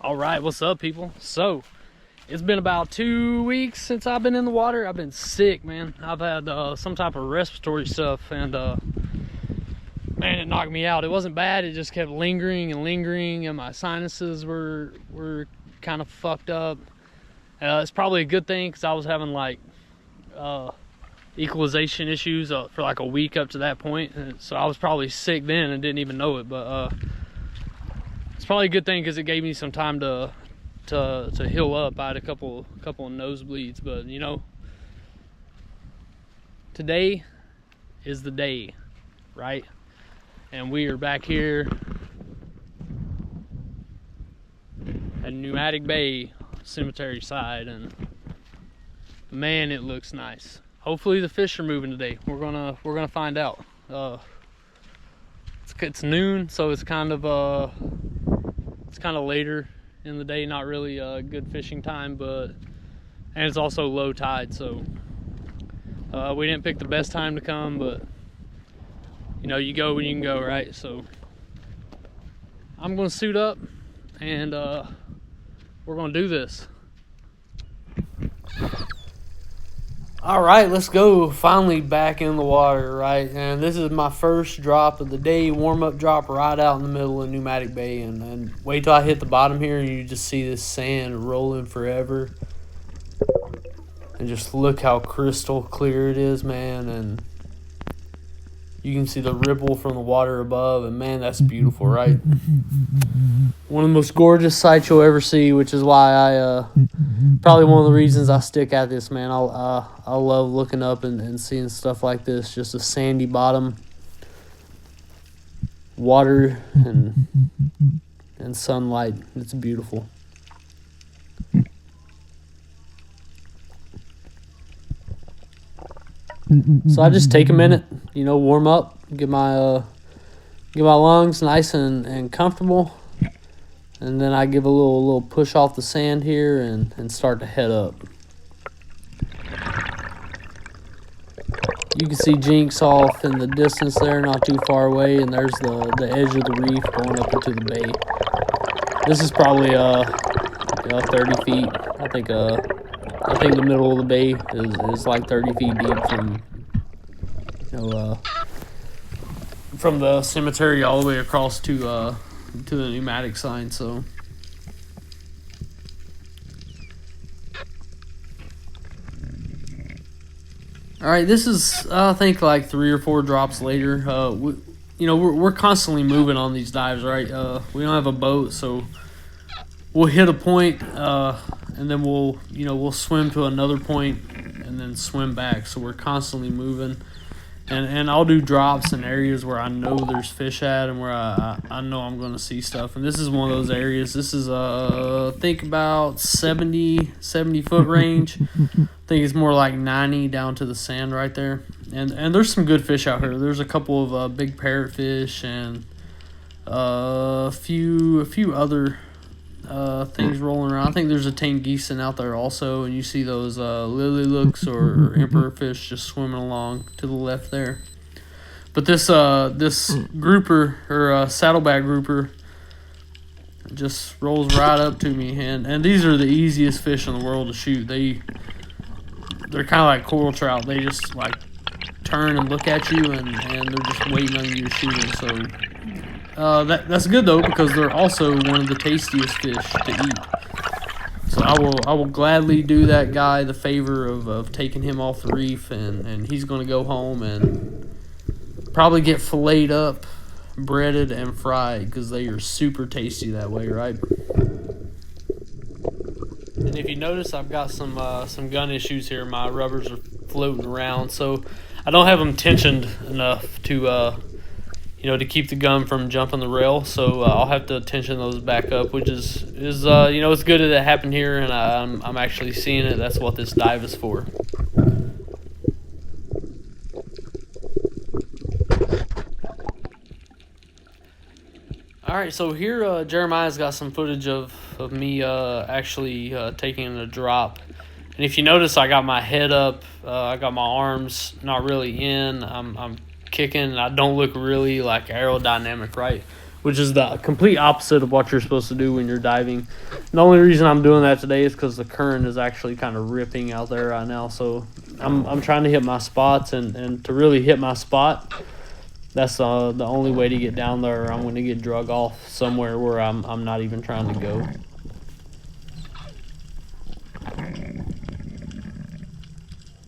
All right, what's up, people? So it's been about 2 weeks since I've been in the water. I've been sick, man. I've had some type of respiratory stuff, and man, it knocked me out. It wasn't bad, it just kept lingering, and my sinuses were kind of fucked up. It's probably a good thing because I was having like equalization issues for like a week up to that point, and so I was probably sick then and didn't even know it. But it's probably a good thing because it gave me some time to heal up. I had a couple of nosebleeds, but you know, today is the day, right? And we are back here at Pneumatic Bay Cemetery side, and man, it looks nice. Hopefully the fish are moving today. We're gonna find out. It's noon, so it's kind of later in the day, not really a good fishing time, and it's also low tide, so we didn't pick the best time to come, but you know, you go when you can go, right? So I'm gonna suit up and we're gonna do this. All right, let's go. Finally back in the water, right? And this is my first drop of the day, warm-up drop right out in the middle of Pneumatic Bay. And wait till I hit the bottom here and you just see this sand rolling forever. And just look how crystal clear it is, man. And you can see the ripple from the water above, and man, that's beautiful, right? One of the most gorgeous sights you'll ever see, which is why I probably one of the reasons I stick at this, man. I love looking up and seeing stuff like this, just a sandy bottom, water and sunlight. It's beautiful. So I just take a minute, you know, warm up, get my lungs nice and comfortable, and then I give a little push off the sand here and start to head up. You can see Jinx off in the distance there, not too far away, and there's the edge of the reef going up into the bay. This is probably 30 feet. I think the middle of the bay is like 30 feet deep from the cemetery all the way across to the pneumatic sign. So all right, this is I think like 3 or 4 drops later. We're constantly moving on these dives, right? We don't have a boat, so we'll hit a point, and then we'll swim to another point and then swim back. So we're constantly moving, and I'll do drops in areas where I know there's fish at and where I know I'm going to see stuff. And this is one of those areas. This is think about 70 foot range. I think it's more like 90 down to the sand right there. And there's some good fish out here. There's a couple of big parrotfish and a few other things rolling around. I think there's a tangeeson out there also, and you see those lily looks or emperor fish just swimming along to the left there. But this grouper or saddleback grouper just rolls right up to me, and these are the easiest fish in the world to shoot. They're kind of like coral trout. They just like turn and look at you, and they're just waiting on you to shoot them. So that's good though, because they're also one of the tastiest fish to eat. So I will gladly do that guy the favor of taking him off the reef, and he's going to go home and probably get filleted up, breaded, and fried, because they are super tasty that way, right? And if you notice, I've got some gun issues here. My rubbers are floating around, so I don't have them tensioned enough to to keep the gun from jumping the rail, so I'll have to tension those back up, which is it's good that it happened here, and I'm actually seeing it. That's what this dive is for. All right, so here Jeremiah's got some footage of me actually taking a drop, and if you notice, I got my head up, I got my arms not really in. I'm kicking, and I don't look really like aerodynamic, right? which is the complete opposite of what you're supposed to do when you're diving. The only reason I'm doing that today is because the current is actually kind of ripping out there right now. So I'm trying to hit my spots, and to really hit my spot, that's the only way to get down there. I'm going to get drug off somewhere where I'm not even trying to go.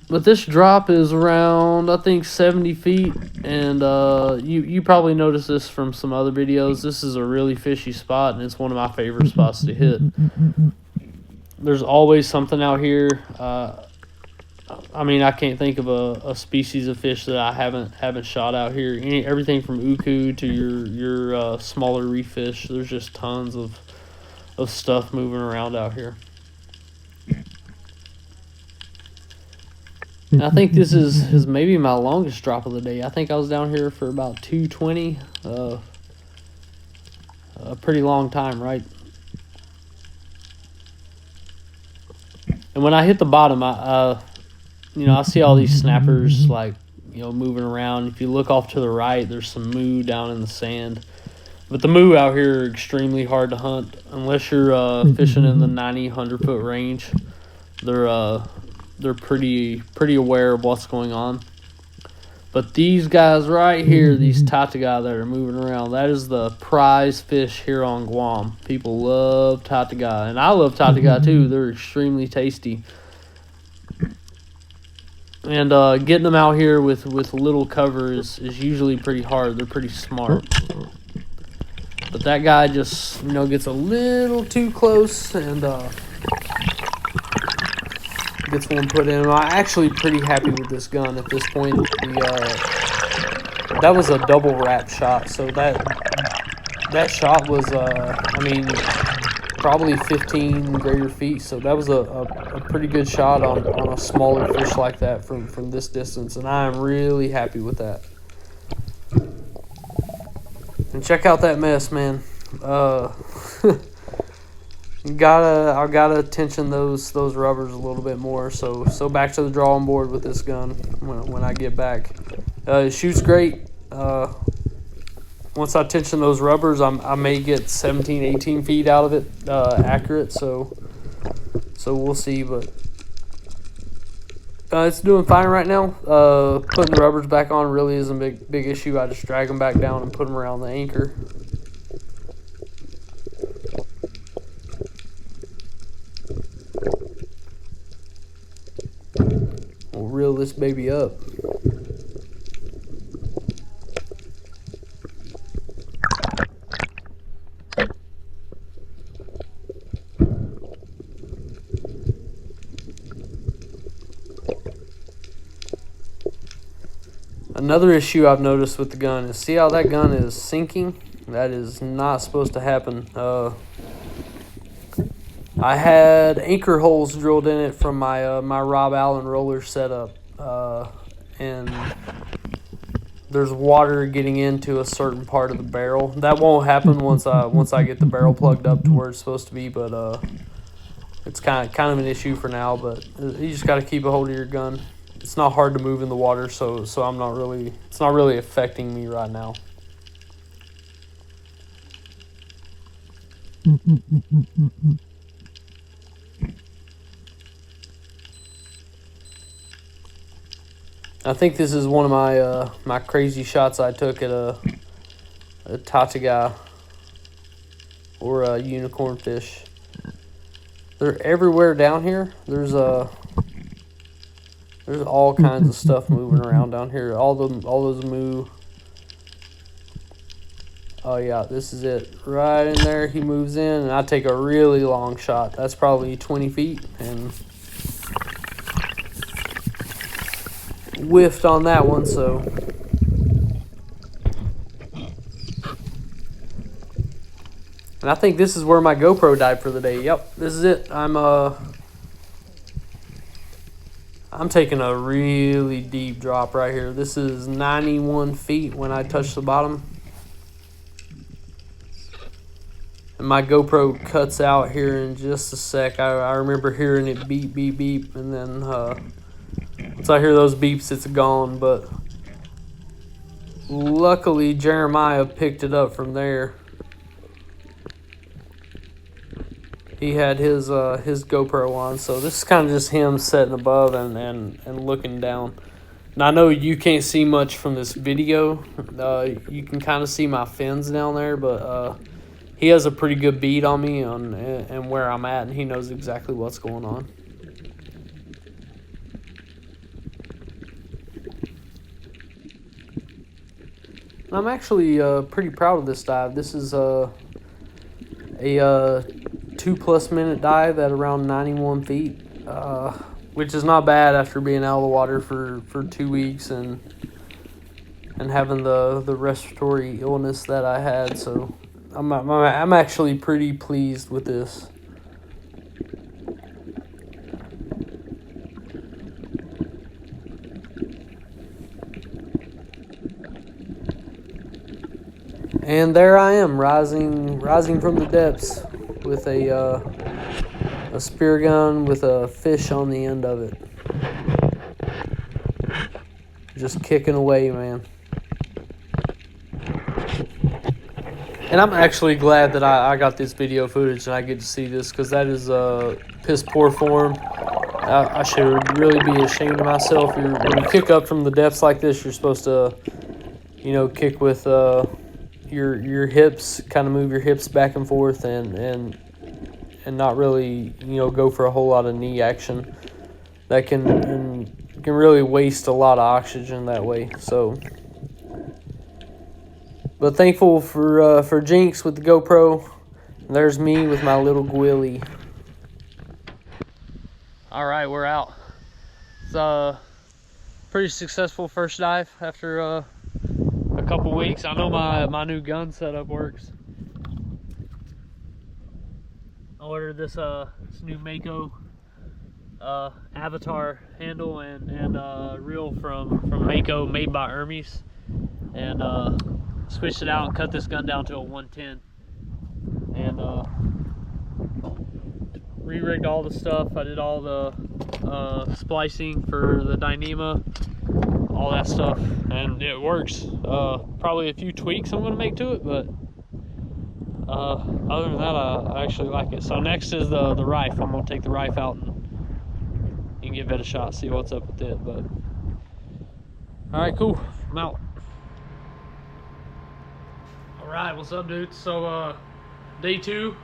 But this drop is around, I think, 70 feet, and you probably noticed this from some other videos. This is a really fishy spot, and it's one of my favorite spots to hit. There's always something out here. I mean, I can't think of a species of fish that I haven't shot out here. Everything from uku to your smaller reef fish. There's just tons of stuff moving around out here. And I think this is maybe my longest drop of the day. I think I was down here for about 220. A pretty long time, right? And when I hit the bottom, I see all these snappers like moving around. If you look off to the right, there's some moo down in the sand. But the moo out here are extremely hard to hunt unless you're fishing in the 90, 100 foot range. They're pretty aware of what's going on. But these guys right here, these tataga that are moving around, that is the prize fish here on Guam. People love tataga, and I love tataga too. They're extremely tasty. And getting them out here with little cover is usually pretty hard. They're pretty smart. But that guy just gets a little too close and gets one put in. I'm actually pretty happy with this gun at this point. That was a double wrap shot, so that shot was probably 15 greater feet. So that was a pretty good shot on a smaller fish like that from this distance, and I am really happy with that. And check out that mess, man. I gotta tension those rubbers a little bit more. So back to the drawing board with this gun when I get back. It shoots great. Once I tension those rubbers, I may get 17, 18 feet out of it accurate. So we'll see, but it's doing fine right now. Putting the rubbers back on really isn't a big issue. I just drag them back down and put them around the anchor. We'll reel this baby up. Another issue I've noticed with the gun is, see how that gun is sinking? That is not supposed to happen. I had anchor holes drilled in it from my my Rob Allen roller setup, and there's water getting into a certain part of the barrel. That won't happen once I get the barrel plugged up to where it's supposed to be, but it's kind of an issue for now. But you just got to keep a hold of your gun. It's not hard to move in the water, so it's not really affecting me right now. I think this is one of my my crazy shots I took at a tataga or a unicorn fish. They're everywhere down here. There's all kinds of stuff moving around down here. All those moo. Oh yeah, this is it. Right in there, he moves in, and I take a really long shot. That's probably 20 feet, and whiffed on that one, so. And I think this is where my GoPro died for the day. Yep, this is it. I'm taking a really deep drop right here. This is 91 feet when I touch the bottom. And my GoPro cuts out here in just a sec. I remember hearing it beep, beep, beep. And then once I hear those beeps, it's gone. But luckily, Jeremiah picked it up from there. he had his GoPro on. So this is kind of just him sitting above and looking down. Now I know you can't see much from this video. You can kind of see my fins down there, but he has a pretty good bead on me and where I'm at, and he knows exactly what's going on. I'm actually pretty proud of this dive. This is a 2+ minute dive at around 91 feet, which is not bad after being out of the water for 2 weeks and having the respiratory illness that I had. So I'm actually pretty pleased with this. And there I am, rising from the depths with a spear gun with a fish on the end of it. Just kicking away, man. And I'm actually glad that I got this video footage and I get to see this, because that is piss poor form. I should really be ashamed of myself. When you kick up from the depths like this, you're supposed to, kick with your hips, kind of move your hips back and forth, and not really, go for a whole lot of knee action. That can really waste a lot of oxygen that way. So, but thankful for Jinx with the GoPro. There's me with my little Gwilly. All right, we're out. It's a pretty successful first dive after a couple weeks. I know my new gun setup works. I ordered this new Mako Avatar handle and reel from Mako, made by Hermes, and switched it out and cut this gun down to a 110, and re-rigged all the stuff. I did all the splicing for the Dyneema, all that stuff, and it works. Probably a few tweaks I'm going to make to it, but other than that, I actually like it. So next is the Rife. I'm going to take the Rife out and give it a shot, see what's up with it. But all right, cool. I'm out. All right, what's up, dudes? So day 2,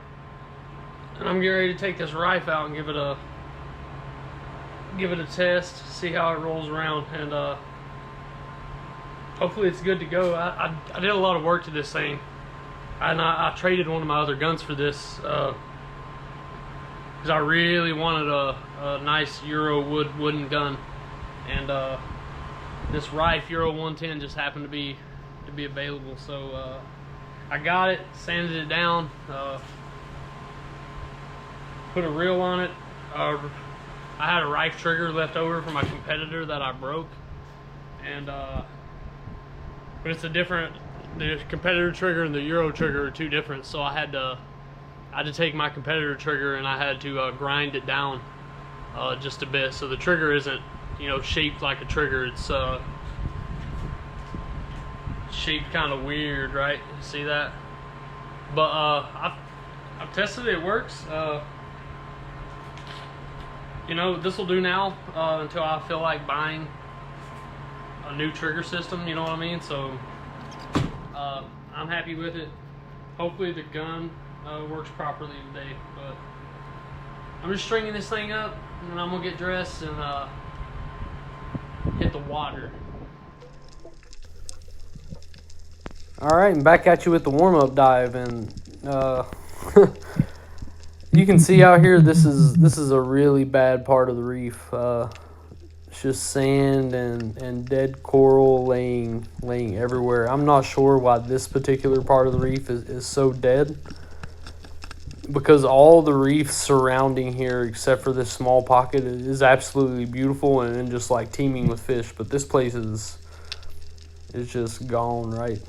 and I'm getting ready to take this Rife out and give it a test, see how it rolls around, and hopefully it's good to go. I did a lot of work to this thing, and I traded one of my other guns for this because I really wanted a nice Euro wooden gun, and this Rife Euro 110 just happened to be available. So I got it, sanded it down, put a reel on it. I had a Rife trigger left over from my competitor that I broke, and but it's the competitor trigger and the Euro trigger are two different. So I had to take my competitor trigger and I had to grind it down just a bit. So the trigger isn't, shaped like a trigger. It's shaped kind of weird, right? See that? But I've tested it. It works. This will do now until I feel like buying a new trigger system, you know what I mean? So I'm happy with it. Hopefully the gun works properly today, but I'm just stringing this thing up, and I'm gonna get dressed and hit the water. All right, and back at you with the warm-up dive, and you can see out here, this is a really bad part of the reef. It's just sand and dead coral laying everywhere. I'm not sure why this particular part of the reef is so dead, because all the reef surrounding here, except for this small pocket, is absolutely beautiful and just like teeming with fish. But this place is just gone, right?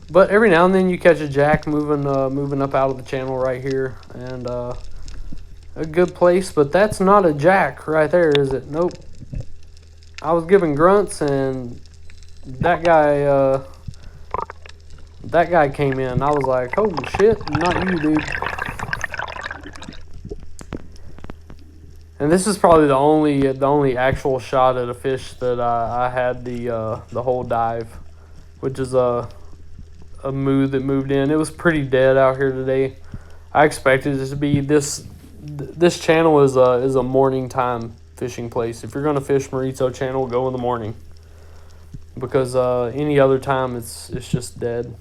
But every now and then you catch a jack moving up out of the channel right here, and a good place. But that's not a jack right there, is it? Nope. I was giving grunts, and that guy That guy came in. I was like, holy shit, not you, dude. And this is probably the only actual shot at a fish that I had the whole dive, which is a moo that moved in. It was pretty dead out here today. I expected it to be this channel is a morning time fishing place. If you're gonna fish Malesso Channel, go in the morning, because any other time it's just dead.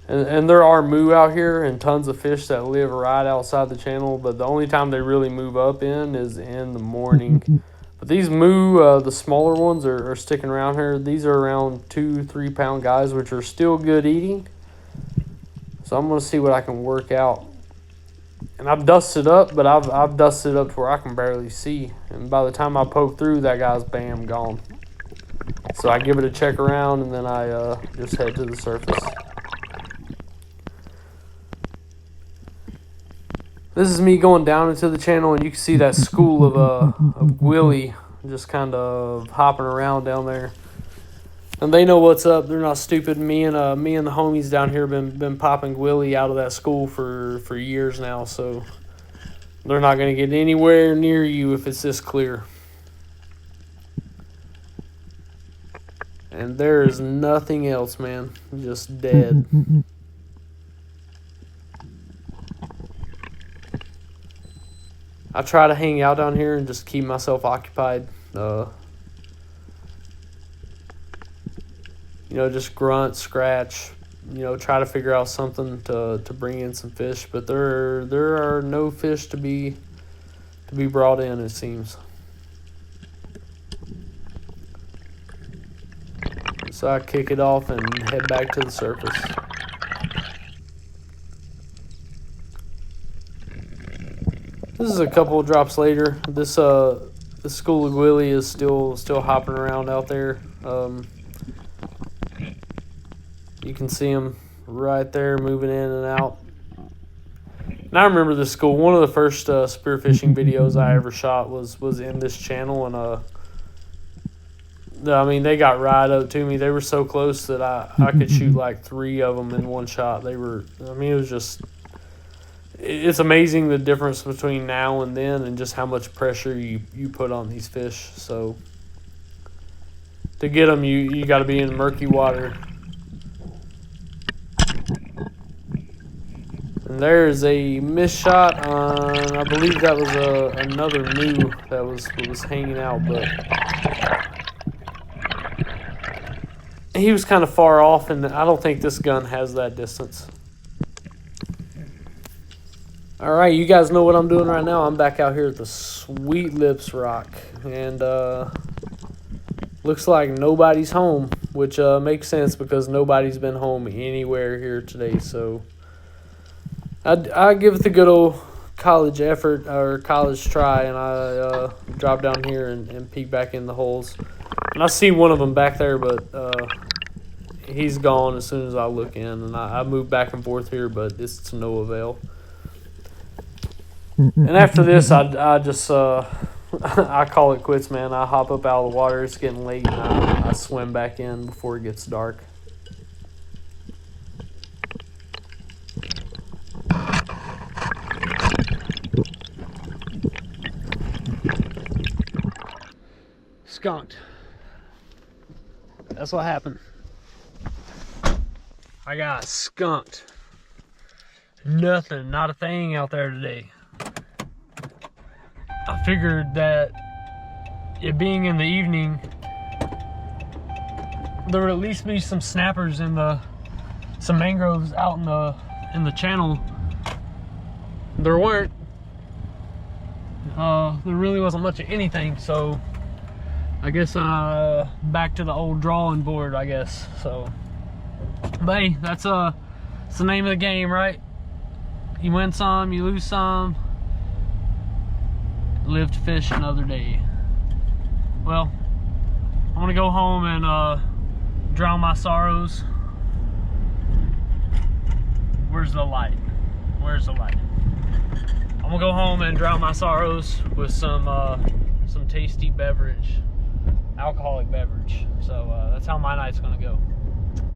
And there are moo out here and tons of fish that live right outside the channel, but the only time they really move up in is in the morning. But these moo, the smaller ones, are sticking around here. These are around 2-3 pound guys, which are still good eating. So I'm going to see what I can work out. And I've dusted up, but I've dusted up to where I can barely see. And by the time I poke through, that guy's bam, gone. So I give it a check around, and then I just head to the surface. This is me going down into the channel, and you can see that school of Willie just kind of hopping around down there. And they know what's up. They're not stupid. Me and the homies down here been popping Willie out of that school for years now, so they're not going to get anywhere near you if it's this clear. And there is nothing else, man. Just dead. I try to hang out down here and just keep myself occupied. Just grunt, scratch, try to figure out something to bring in some fish. But there are no fish to be brought in, it seems. So I kick it off and head back to the surface. This is a couple of drops later. This school of Willie is still hopping around out there. You can see him right there moving in and out. And I remember this school. One of the first spearfishing videos I ever shot was in this channel, and they got right up to me. They were so close that I could shoot like 3 of them in one shot. It was just. It's amazing the difference between now and then, and just how much pressure you put on these fish. So to get them, you got to be in murky water. And there's a missed shot on, I believe that was another moo that was hanging out, but he was kind of far off, and I don't think this gun has that distance. All right, you guys know what I'm doing right now. I'm back out here at the Sweet Lips Rock, and looks like nobody's home, which makes sense because nobody's been home anywhere here today. So I give it the good old college effort or college try, and I drop down here and peek back in the holes. And I see one of them back there, but he's gone as soon as I look in, and I move back and forth here, but it's to no avail. And after this, I just I call it quits, man. I hop up out of the water. It's getting late, and I swim back in before it gets dark. Skunked. That's what happened. I got skunked. Nothing, not a thing out there today. I figured that it being in the evening, there would at least be some snappers in some mangroves out in the channel. There weren't. There really wasn't much of anything, so I guess back to the old drawing board, I guess. So, but hey, that's the name of the game, right? You win some, you lose some. Live to fish another day. Well, I'm gonna go home and drown my sorrows. Where's the light? Where's the light? I'm gonna go home and drown my sorrows with some tasty beverage, alcoholic beverage. So that's how my night's gonna go.